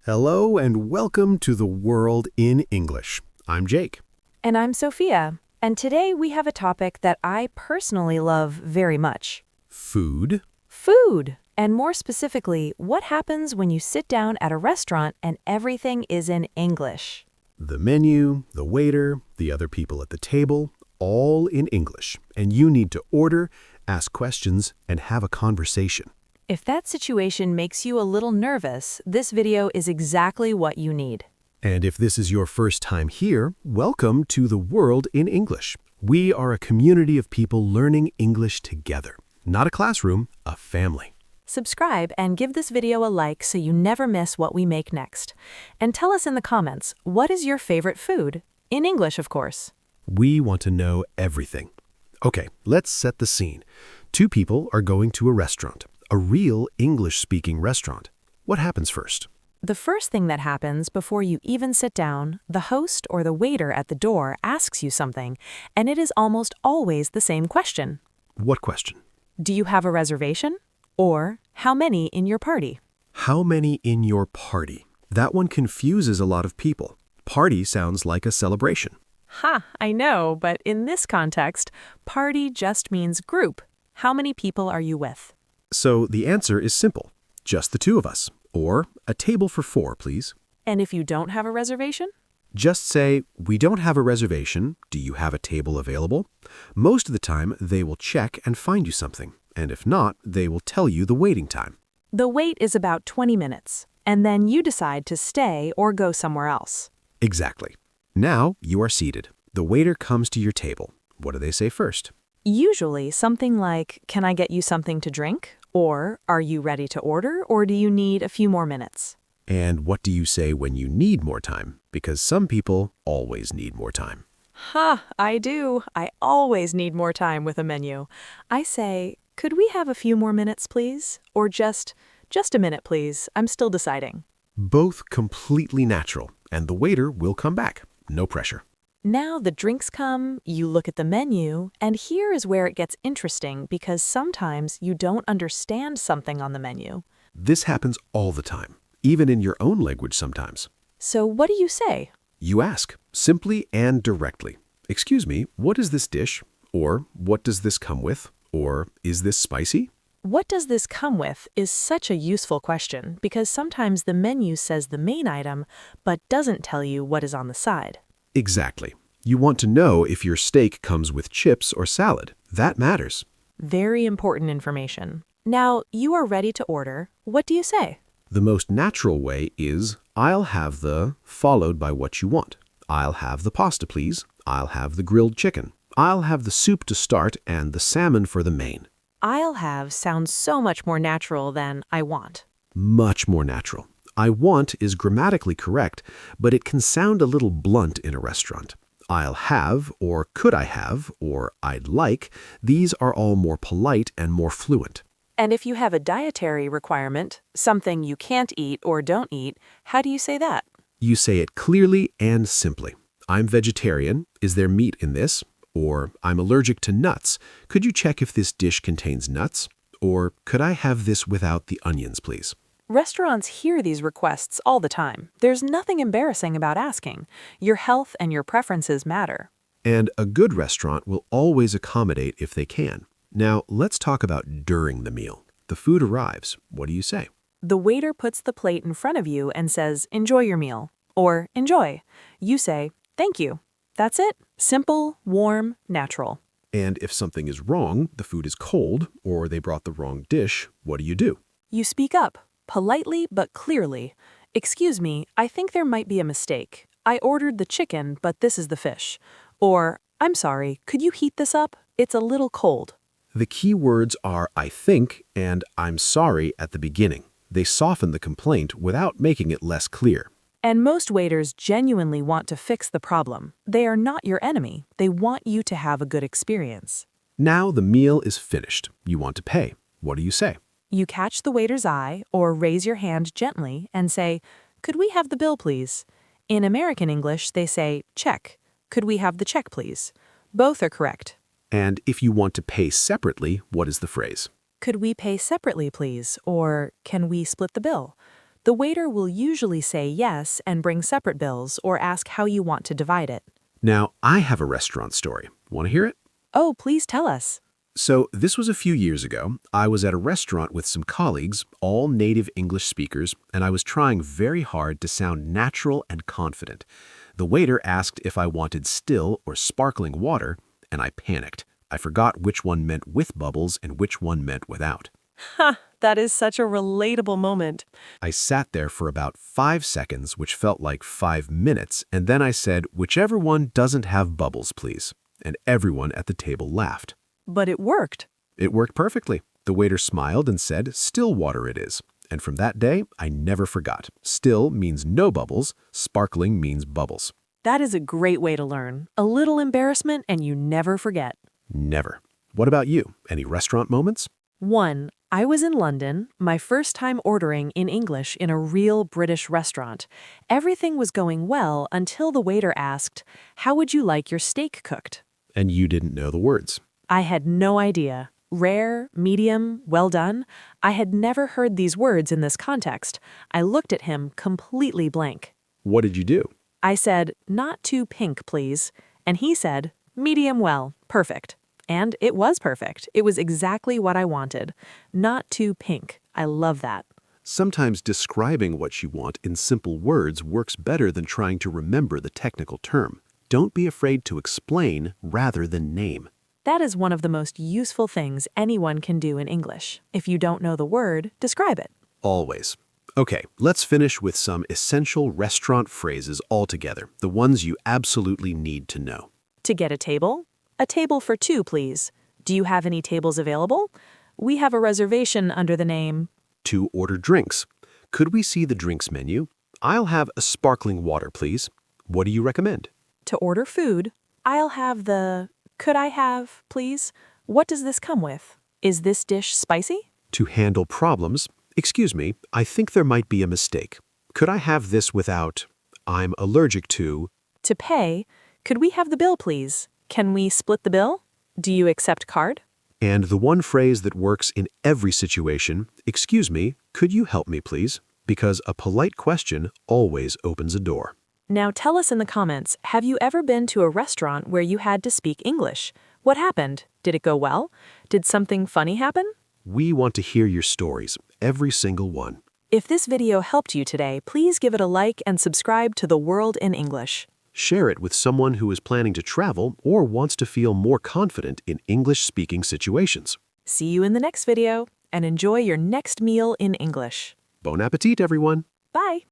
Hello and welcome to the World in English. I'm Jake. And I'm Sophia. And today we have a topic that I personally love very much. Food. Food! And more specifically, what happens when you sit down at a restaurant and everything is in English? The menu, the waiter, the other people at the table, all in English. And you need to order, ask questions, and have a conversation. If that situation makes you a little nervous, this video is exactly what you need. And if this is your first time here, welcome to the World in English. We are a community of people learning English together. Not a classroom, a family. Subscribe and give this video a like so you never miss what we make next. And tell us in the comments, what is your favorite food? In English, of course. We want to know everything. Okay, let's set the scene. Two people are going to a restaurant, a real English-speaking restaurant. What happens first? The first thing that happens before you even sit down, the host or the waiter at the door asks you something, and it is almost always the same question. What question? Do you have a reservation? Or, how many in your party? How many in your party? That one confuses a lot of people. Party sounds like a celebration. Ha, I know, but in this context, party just means group. How many people are you with? So the answer is simple. Just the two of us. Or, a table for four, please. And if you don't have a reservation? Just say, we don't have a reservation. Do you have a table available? Most of the time, they will check and find you something. And if not, they will tell you the waiting time. The wait is about 20 minutes, and then you decide to stay or go somewhere else. Exactly. Now you are seated. The waiter comes to your table. What do they say first? Usually something like, can I get you something to drink? Or, are you ready to order, or do you need a few more minutes? And what do you say when you need more time? Because some people always need more time. Ha, I do. I always need more time with a menu. I say, could we have a few more minutes, please? Or just a minute, please. I'm still deciding. Both completely natural, and the waiter will come back. No pressure. Now the drinks come, you look at the menu, and here is where it gets interesting because sometimes you don't understand something on the menu. This happens all the time, even in your own language sometimes. So what do you say? You ask, simply and directly. Excuse me, what is this dish? Or, what does this come with? Or, is this spicy? What does this come with is such a useful question because sometimes the menu says the main item, but doesn't tell you what is on the side. Exactly. You want to know if your steak comes with chips or salad. That matters. Very important information. Now, you are ready to order. What do you say? The most natural way is, I'll have the, followed by what you want. I'll have the pasta, please. I'll have the grilled chicken. I'll have the soup to start and the salmon for the main. I'll have sounds so much more natural than I want. Much more natural. I want is grammatically correct, but it can sound a little blunt in a restaurant. I'll have, or could I have, or I'd like, these are all more polite and more fluent. And if you have a dietary requirement, something you can't eat or don't eat, how do you say that? You say it clearly and simply. I'm vegetarian. Is there meat in this? Or, I'm allergic to nuts. Could you check if this dish contains nuts? Or, could I have this without the onions, please? Restaurants hear these requests all the time. There's nothing embarrassing about asking. Your health and your preferences matter. And a good restaurant will always accommodate if they can. Now, let's talk about during the meal. The food arrives. What do you say? The waiter puts the plate in front of you and says, enjoy your meal. Or, enjoy. You say, thank you. That's it. Simple, warm, natural. And if something is wrong, the food is cold, or they brought the wrong dish, what do? You speak up. Politely but clearly. Excuse me, I think there might be a mistake. I ordered the chicken, but this is the fish. Or, I'm sorry, could you heat this up? It's a little cold. The key words are I think and I'm sorry at the beginning. They soften the complaint without making it less clear. And most waiters genuinely want to fix the problem. They are not your enemy. They want you to have a good experience. Now the meal is finished. You want to pay. What do you say? You catch the waiter's eye or raise your hand gently and say, could we have the bill, please? In American English, they say, check. Could we have the check, please? Both are correct. And if you want to pay separately, what is the phrase? Could we pay separately, please? Or can we split the bill? The waiter will usually say yes and bring separate bills or ask how you want to divide it. Now, I have a restaurant story. Want to hear it? Oh, please tell us. So, this was a few years ago. I was at a restaurant with some colleagues, all native English speakers, and I was trying very hard to sound natural and confident. The waiter asked if I wanted still or sparkling water, and I panicked. I forgot which one meant with bubbles and which one meant without. Ha, that is such a relatable moment. I sat there for about 5 seconds, which felt like 5 minutes, and then I said, whichever one doesn't have bubbles, please. And everyone at the table laughed. But it worked. It worked perfectly. The waiter smiled and said, still water it is. And from that day, I never forgot. Still means no bubbles. Sparkling means bubbles. That is a great way to learn. A little embarrassment and you never forget. Never. What about you? Any restaurant moments? 1. I was in London, my first time ordering in English in a real British restaurant. Everything was going well until the waiter asked, "How would you like your steak cooked?" And you didn't know the words. I had no idea. Rare, medium, well done. I had never heard these words in this context. I looked at him completely blank. What did you do? I said, "Not too pink, please." And he said, "Medium well, perfect." And it was perfect. It was exactly what I wanted. Not too pink. I love that. Sometimes describing what you want in simple words works better than trying to remember the technical term. Don't be afraid to explain rather than name. That is one of the most useful things anyone can do in English. If you don't know the word, describe it. Always. Okay, let's finish with some essential restaurant phrases altogether, the ones you absolutely need to know. To get a table? A table for 2, please. Do you have any tables available? We have a reservation under the name. To order drinks. Could we see the drinks menu? I'll have a sparkling water, please. What do you recommend? To order food, I'll have the... Could I have, please? What does this come with? Is this dish spicy? To handle problems. Excuse me, I think there might be a mistake. Could I have this without... I'm allergic to... To pay, could we have the bill, please? Can we split the bill? Do you accept card? And the one phrase that works in every situation, excuse me, could you help me please? Because a polite question always opens a door. Now tell us in the comments, have you ever been to a restaurant where you had to speak English? What happened? Did it go well? Did something funny happen? We want to hear your stories, every single one. If this video helped you today, please give it a like and subscribe to The World in English. Share it with someone who is planning to travel or wants to feel more confident in English-speaking situations. See you in the next video, and enjoy your next meal in English. Bon appetit, everyone! Bye!